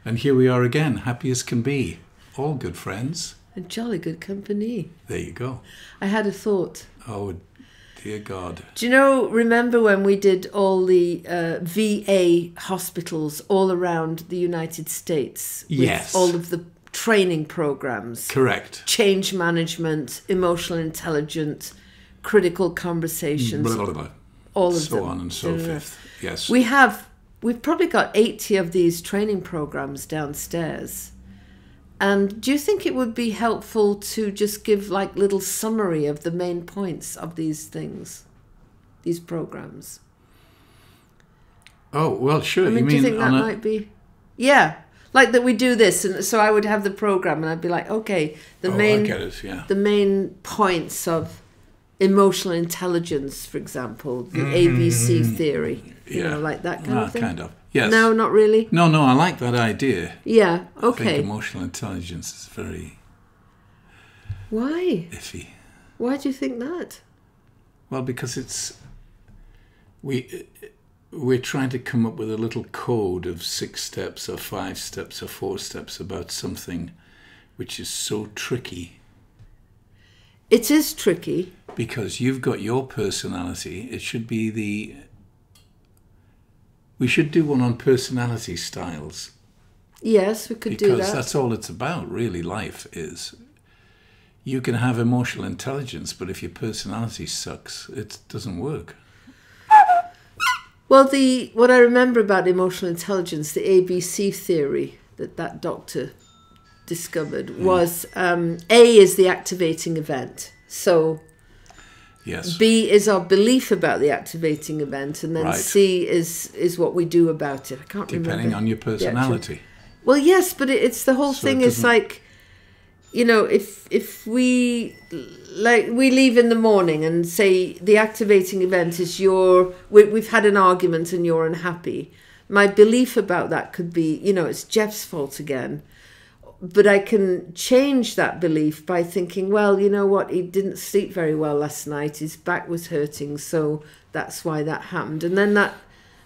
And here we are again, happy as can be. All good friends. And jolly good company. There you go. I had a thought. Oh, dear God. Do you remember when we did all the VA hospitals all around the United States? Yes. With all of the training programs. Correct. Change management, emotional intelligence, critical conversations. Blah, blah, blah. All of them. So on and so forth. Yes. We've probably got 80 of these training programs downstairs. And do you think it would be helpful to just give like little summary of the main points of these things, these programs? Oh, well, sure. I mean, do you think that might be? Yeah. Like that we do this, and so I would have the program and I'd be like, okay, I get it, yeah. the main points of emotional intelligence, for example, the ABC theory, you know, like that kind of thing. Kind of. Yes. No, not really. No, I like that idea. Yeah. Okay. I think emotional intelligence is very Why? iffy. Why do you think that? Well, because we're trying to come up with a little code of 6 steps or 5 steps or 4 steps about something which is so tricky. It is tricky. Because you've got your personality. It should be we should do one on personality styles. Yes, we could do that. Because that's all it's about, really, life is. You can have emotional intelligence, but if your personality sucks, it doesn't work. Well, what I remember about emotional intelligence, the ABC theory that doctor discovered was A is the activating event. So yes. B is our belief about the activating event, and then C is what we do about it. I can't remember. Depending on your personality. Well, yes, but it's the whole thing is like, you know, if we leave in the morning and say the activating event is we've had an argument and you're unhappy. My belief about that could be, you know, it's Jeff's fault again. But I can change that belief by thinking, well, you know what, he didn't sleep very well last night. His back was hurting, so that's why that happened. And then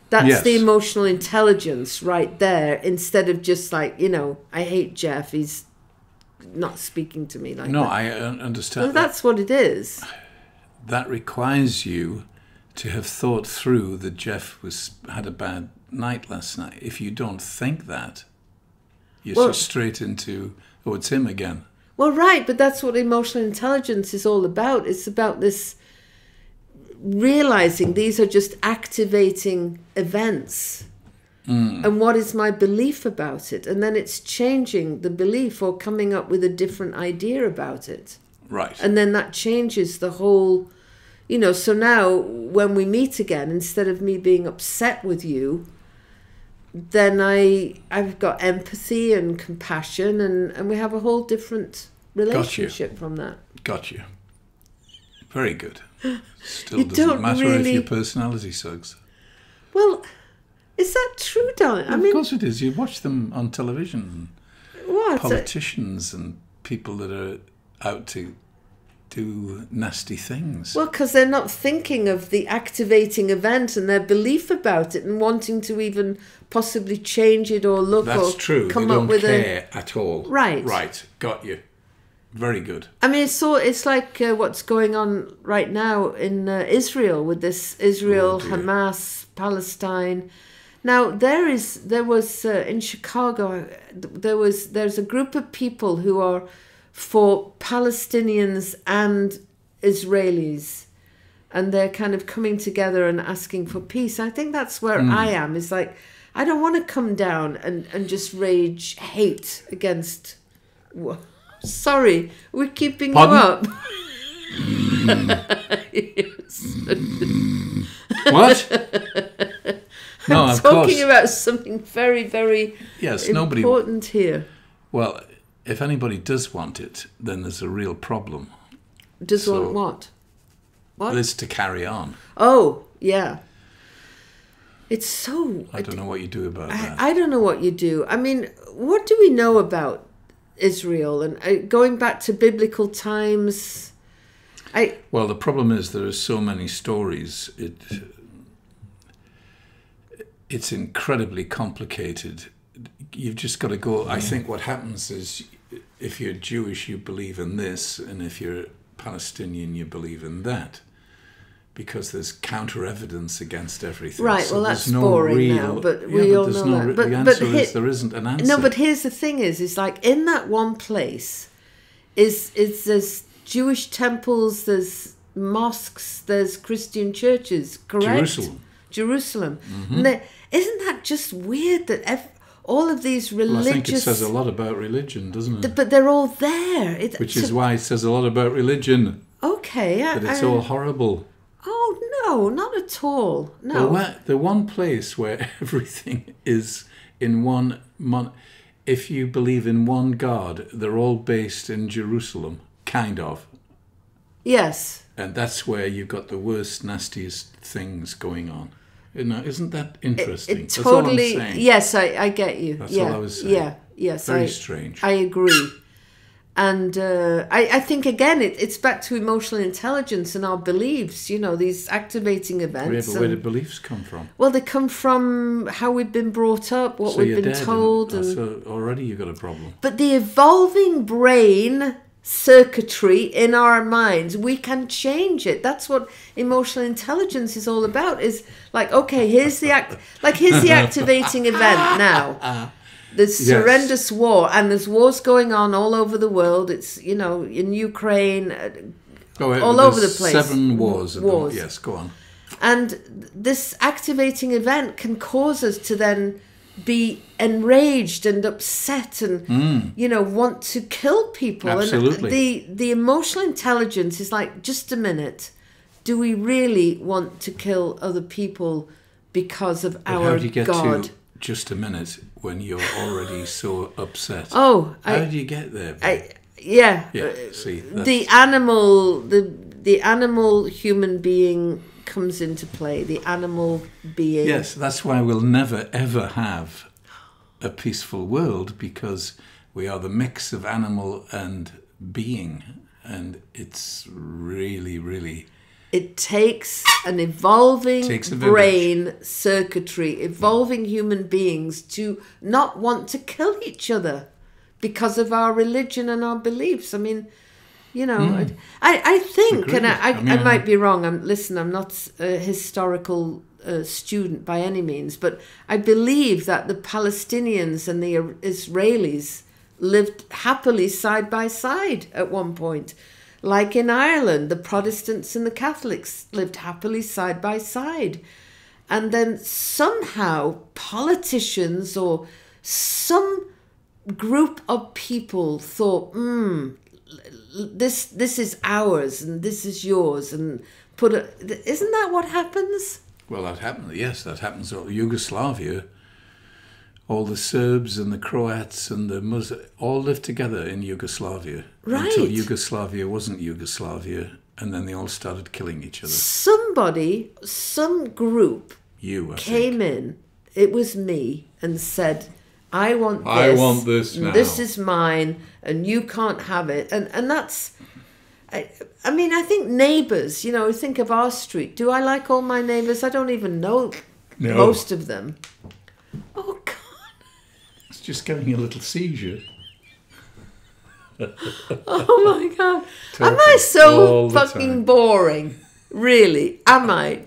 that's the emotional intelligence right there, instead of just like, you know, I hate Jeff, he's not speaking to me like that. No, I understand. Well, that's what it is. That requires you to have thought through that Jeff had a bad night last night. If you don't think that, you're just straight into, oh, it's him again. Well, right, but that's what emotional intelligence is all about. It's about this realizing these are just activating events. And what is my belief about it? And then it's changing the belief or coming up with a different idea about it. Right. And then that changes the whole, you know, so now when we meet again, instead of me being upset with you, then I've got empathy and compassion, and we have a whole different relationship from that. Got you. Very good. Still doesn't matter if your personality sucks. Well, is that true, darling? Well, of course it is. You watch them on television. What? Politicians and people that are out to do nasty things. Well, because they're not thinking of the activating event and their belief about it and wanting to even possibly change it or look That's or true. come they up don't with care at all. Right. Right. Got you. Very good. I mean, it's like what's going on right now in Israel with this Israel, Hamas, Palestine. Now there was in Chicago there's a group of people who are for Palestinians and Israelis, and they're kind of coming together and asking for peace. I think that's where I am. It's like I don't want to come down and just rage hate against. Sorry, we're keeping Pardon? you up. What? No, I'm talking about something very, very important here. Well, if anybody does want it, then there's a real problem. Does want what? What? It's to carry on. Oh, yeah. It's so... I don't know what you do about that. I don't know what you do. I mean, what do we know about Israel? And going back to biblical times... Well, the problem is there are so many stories. It's incredibly complicated you've just got to go. I think what happens is, if you're Jewish, you believe in this, and if you're Palestinian, you believe in that, because there's counter evidence against everything. Right. So well, that's boring now, but we all know that. The answer is there isn't an answer. No, but here's the thing: is like in that one place, is there's Jewish temples, there's mosques, there's Christian churches, correct? Jerusalem. Mm-hmm. And isn't that just weird that all of these religious... Well, I think it says a lot about religion, doesn't it? But they're all there. Which is why it says a lot about religion. Okay. That it's all horrible. Oh, no, not at all. No. Well, the one place where everything is in one... if you believe in one God, they're all based in Jerusalem, kind of. Yes. And that's where you've got the worst, nastiest things going on. Isn't that interesting? It totally. That's all I'm saying. Yes, I get you. That's all I was saying. Yeah, yes. Very strange. I agree. And I think, again, it's back to emotional intelligence and our beliefs, these activating events. Yeah, but where do beliefs come from? Well, they come from how we've been brought up, what we've been told. So already you've got a problem. But the evolving brain circuitry in our minds, we can change it. That's what emotional intelligence is all about. Is like, okay, here's the activating event now. There's horrendous war, and there's wars going on all over the world. It's in Ukraine, all over the place. 7 wars. Yes, go on. And this activating event can cause us to then be enraged and upset and want to kill people. Absolutely. And the emotional intelligence is like, just a minute, do we really want to kill other people because of our how do you get God? To just a minute when you're already so upset? How do you get there? See, the animal human being comes into play. The animal being. Yes, that's why we'll never ever have a peaceful world, because we are the mix of animal and being, and it's really, really. It takes an evolving brain circuitry, evolving human beings to not want to kill each other because of our religion and our beliefs. I mean, I think, agreed. and I might be wrong. I'm not a historical student by any means, but I believe that the Palestinians and the Israelis lived happily side by side at one point. Like in Ireland, the Protestants and the Catholics lived happily side by side. And then somehow politicians or some group of people thought, this is ours and this is yours, and isn't that what happens? Well, that happened. Yes, that happens. Yugoslavia, all the Serbs and the Croats and the Muslims all lived together in Yugoslavia. Right. Until Yugoslavia wasn't Yugoslavia, and then they all started killing each other. Some group came in, it was me, and said, I want this now. This is mine, and you can't have it. And that's... I mean, I think neighbours, think of our street. Do I like all my neighbours? I don't even know most of them. Oh, God. It's just getting a little seizure. Oh, my God. Am I so fucking boring? Really? Am I?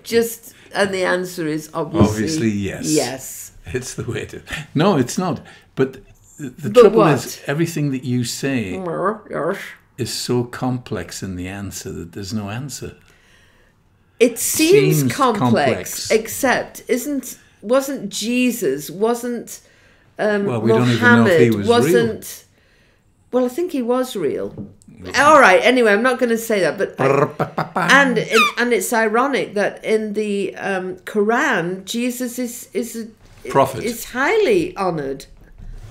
And the answer is obviously yes. Yes. It's the way to... No, it's not. But the trouble is, everything that you say... Yes. Is so complex in the answer that there's no answer. It seems complex, except wasn't Jesus, wasn't well, we don't even know if he was real. Well, I think he was real. All right, anyway, I'm not going to say that, but and it's ironic that in the Quran, Jesus is a prophet. Is highly honoured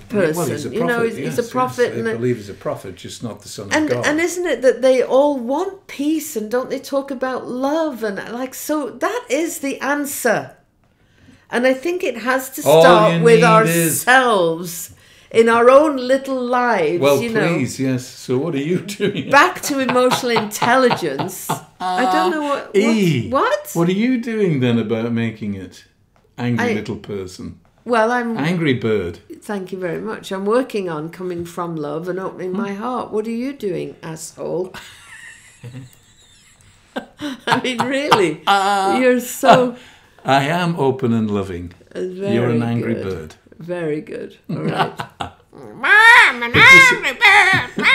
person. Well, he's a prophet. He's a prophet. Yes, I believe he's a prophet, just not the son of God. And isn't it that they all want peace, and don't they talk about love and so that is the answer. And I think it has to start with ourselves in our own little lives. Well, please, yes. So what are you doing? Back to emotional intelligence. I don't know what. What are you doing then about making it? Angry little person. Well, I'm... Angry bird. Thank you very much. I'm working on coming from love and opening my heart. What are you doing, asshole? I mean, really, you're so... I am open and loving. You're an angry bird. Very good. All right. I'm an angry bird.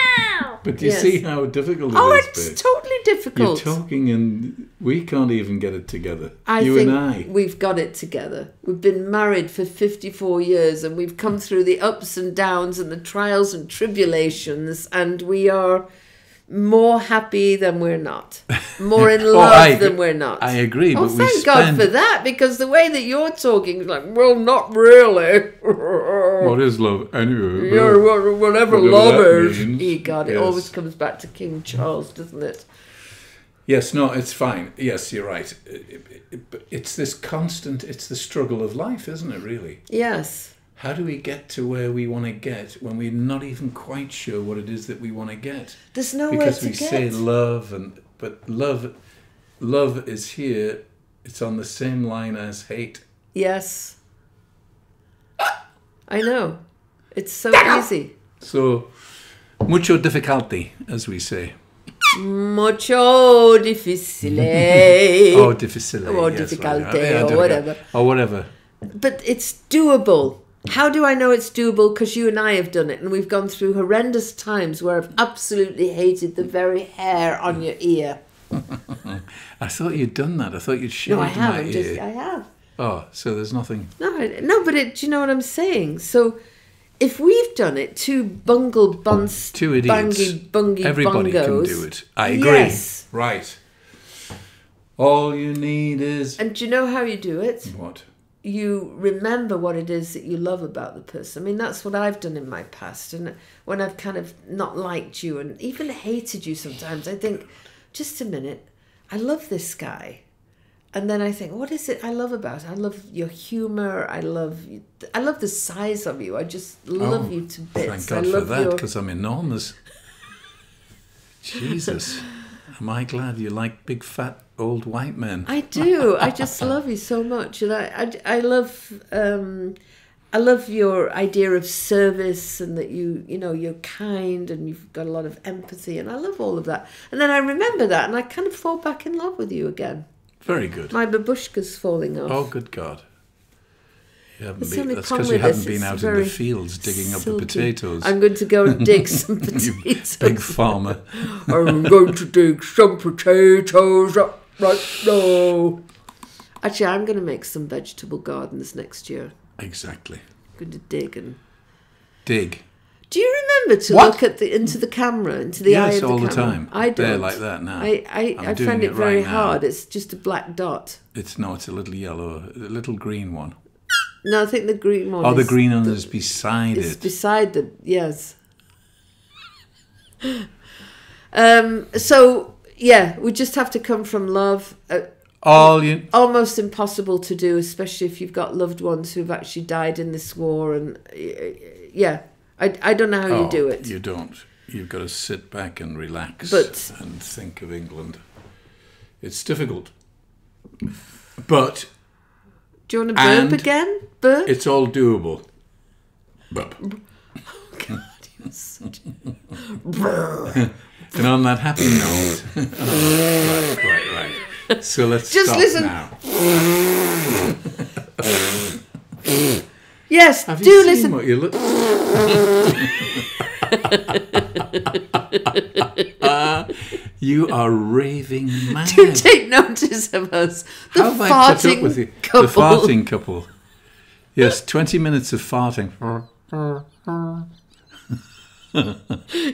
But do you see how difficult it is? Oh, it's totally difficult. You're talking and we can't even get it together. I think we've got it together. We've been married for 54 years and we've come through the ups and downs and the trials and tribulations, and we are more happy than we're not. More in love than we're not. I agree. Oh, but thank God for that, because the way that you're talking is like, well, not really. What is love anyway? Yeah, whatever love is. God, it Yes. always comes back to King Charles, doesn't it? Yes, no, it's fine. Yes, you're right. It's this constant, it's the struggle of life, isn't it, really? Yes. How do we get to where we want to get when we're not even quite sure what it is that we want to get? There's nowhere because to we get. say love, but love is here. It's on the same line as hate. Yes. I know. It's so easy. So, mucho difficulty, as we say. Mucho difficile. Oh, difficile. Or yes, difficulte, right. or whatever. Or whatever. But it's doable. How do I know it's doable? Because you and I have done it, and we've gone through horrendous times where I've absolutely hated the very hair on your ear. I thought you'd done that. I thought you'd shaved No, I have. my ear. I have. Oh, so there's nothing. No, but do you know what I'm saying? So, if we've done it, two bungle bunts, two idiots, bungy everybody bungos, can do it. I agree. Yes. Right. All you need is. And do you know how you do it? What? You remember what it is that you love about the person. I mean, that's what I've done in my past. And when I've kind of not liked you and even hated you sometimes, I think, just a minute, I love this guy. And then I think, what is it I love about it? I love your humour. I love the size of you. I just love you to bits. Thank God for that, because I'm enormous. Jesus. Am I glad you like big, fat, old white men? I do. I just love you so much. And I love your idea of service, and that you're kind and you've got a lot of empathy, and I love all of that. And then I remember that and I kind of fall back in love with you again. Very good. My babushka's falling off. Oh, good God. That's only because you haven't been out in the fields digging up the potatoes. I'm going to go and dig some potatoes. Big farmer. I'm going to dig some potatoes up right now. Actually, I'm going to make some vegetable gardens next year. Exactly. I'm going to dig and... Dig. Do you remember to look into the camera, into the eye of the camera? Yes, all the time. I don't. They're like that now. I find it very hard. It's just a black dot. It's a little yellow, a little green one. No, I think the green one. Oh, the green one is beside it. It's beside the, yes. So, yeah, we just have to come from love. Almost impossible to do, especially if you've got loved ones who've actually died in this war. And, yeah, I don't know how you do it. You don't. You've got to sit back and relax and think of England. It's difficult. But... Do you want to burp again? Burp? It's all doable. Burp. Oh, God, you're such And on that happy note... right. So let's just stop listen. now. Yes, Have do you listen. Seen what you look... You are raving mad. Do take notice of us. The How have I put up with you? couple. The farting couple. Yes, 20 minutes of farting.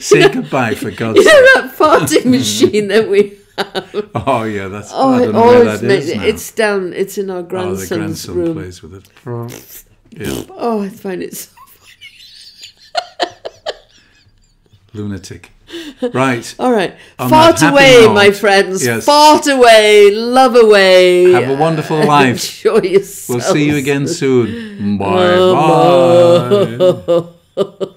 Say goodbye, for God's sake. You know that farting machine that we have? Oh, yeah, that's... Oh, I it don't know where always that makes is now. It's down. It's in our grandson's the grandson room. plays with it. Yeah. Oh, I find it so funny. Lunatic. Right. All right. On Fart that away, happy note, my friends. yes. Fart away. Love away. Have a wonderful life. Enjoy yourselves. We'll see you again soon. Bye. Bye.